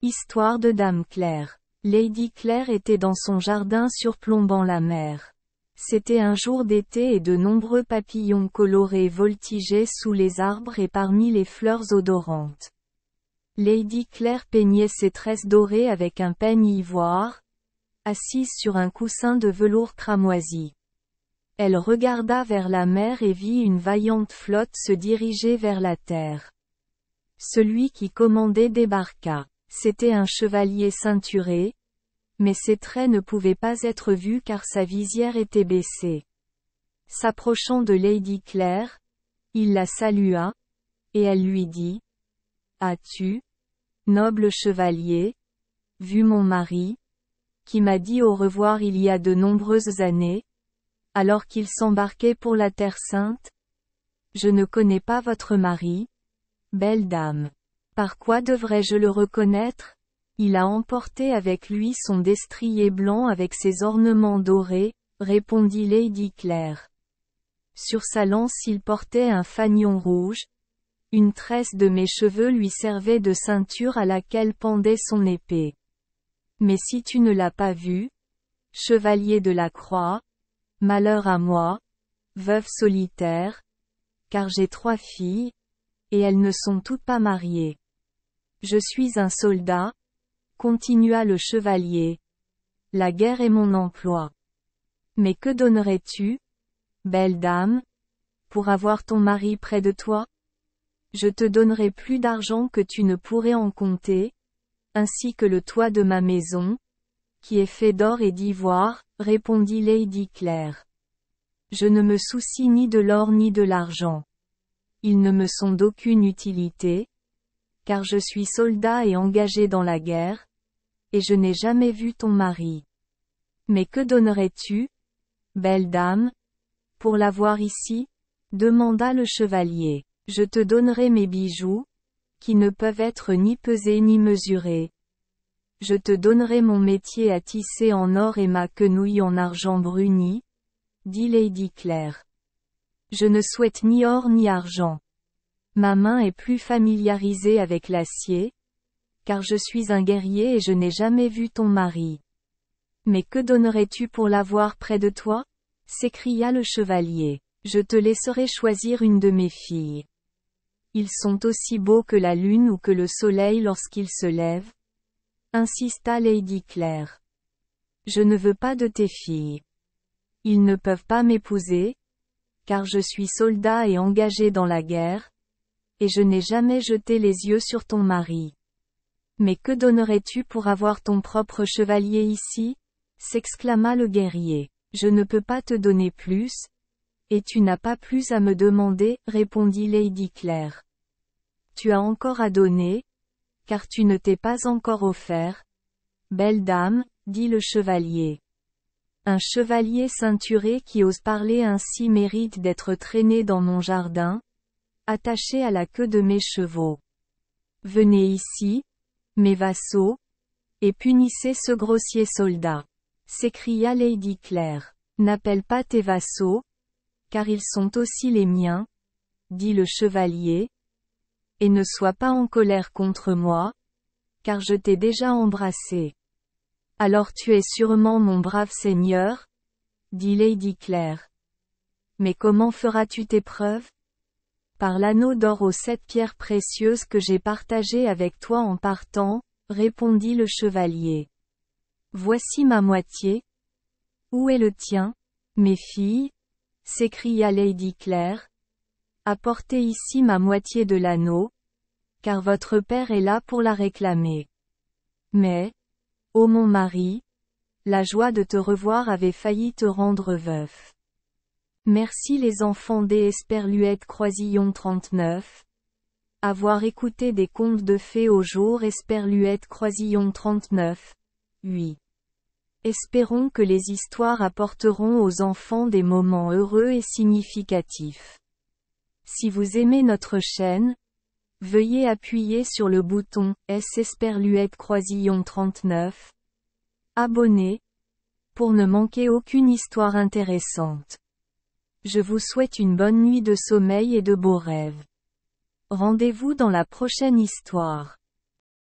Histoire de Dame Claire. Lady Claire était dans son jardin surplombant la mer. C'était un jour d'été et de nombreux papillons colorés voltigeaient sous les arbres et parmi les fleurs odorantes. Lady Claire peignait ses tresses dorées avec un peigne ivoire, assise sur un coussin de velours cramoisi. Elle regarda vers la mer et vit une vaillante flotte se diriger vers la terre. Celui qui commandait débarqua. C'était un chevalier ceinturé, mais ses traits ne pouvaient pas être vus car sa visière était baissée. S'approchant de Lady Claire, il la salua, et elle lui dit : « As-tu, noble chevalier, vu mon mari, qui m'a dit au revoir il y a de nombreuses années, alors qu'il s'embarquait pour la Terre Sainte ? Je ne connais pas votre mari, belle dame. Par quoi devrais-je le reconnaître ? Il a emporté avec lui son destrier blanc avec ses ornements dorés, répondit Lady Claire. Sur sa lance il portait un fanion rouge. Une tresse de mes cheveux lui servait de ceinture à laquelle pendait son épée. Mais si tu ne l'as pas vu, chevalier de la Croix, malheur à moi, veuve solitaire, car j'ai 3 filles, et elles ne sont toutes pas mariées. Je suis un soldat, continua le chevalier. La guerre est mon emploi. Mais que donnerais-tu, belle dame, pour avoir ton mari près de toi ? Je te donnerai plus d'argent que tu ne pourrais en compter, ainsi que le toit de ma maison, qui est fait d'or et d'ivoire, répondit Lady Claire. Je ne me soucie ni de l'or ni de l'argent. Ils ne me sont d'aucune utilité, car je suis soldat et engagé dans la guerre, et je n'ai jamais vu ton mari. Mais que donnerais-tu, belle dame, pour l'avoir ici ? Demanda le chevalier. Je te donnerai mes bijoux, qui ne peuvent être ni pesés ni mesurés. Je te donnerai mon métier à tisser en or et ma quenouille en argent bruni, dit Lady Claire. Je ne souhaite ni or ni argent. Ma main est plus familiarisée avec l'acier, car je suis un guerrier et je n'ai jamais vu ton mari. Mais que donnerais-tu pour l'avoir près de toi ? S'écria le chevalier. Je te laisserai choisir une de mes filles. Ils sont aussi beaux que la lune ou que le soleil lorsqu'il se lève, insista Lady Claire. Je ne veux pas de tes filles. Ils ne peuvent pas m'épouser, car je suis soldat et engagé dans la guerre, et je n'ai jamais jeté les yeux sur ton mari. Mais que donnerais-tu pour avoir ton propre chevalier ici ? S'exclama le guerrier. Je ne peux pas te donner plus, et tu n'as pas plus à me demander, répondit Lady Claire. Tu as encore à donner, car tu ne t'es pas encore offert. Belle dame, dit le chevalier. Un chevalier ceinturé qui ose parler ainsi mérite d'être traîné dans mon jardin, attaché à la queue de mes chevaux. Venez ici, mes vassaux, et punissez ce grossier soldat. S'écria Lady Claire. N'appelle pas tes vassaux, car ils sont aussi les miens, dit le chevalier, et ne sois pas en colère contre moi, car je t'ai déjà embrassé. Alors tu es sûrement mon brave seigneur, dit Lady Claire. Mais comment feras-tu tes preuves ? Par l'anneau d'or aux 7 pierres précieuses que j'ai partagé avec toi en partant, répondit le chevalier. Voici ma moitié. Où est le tien, mes filles ? S'écria Lady Claire. Apportez ici ma moitié de l'anneau, car votre père est là pour la réclamer. Mais, ô mon mari, la joie de te revoir avait failli te rendre veuf. Merci les enfants des Esperluette Croisillon 39. Avoir écouté des contes de fées au jour Esperluette Croisillon 39. 8. Espérons que les histoires apporteront aux enfants des moments heureux et significatifs. Si vous aimez notre chaîne, veuillez appuyer sur le bouton S Esperluette Croisillon 39. Abonner, pour ne manquer aucune histoire intéressante. Je vous souhaite une bonne nuit de sommeil et de beaux rêves. Rendez-vous dans la prochaine histoire.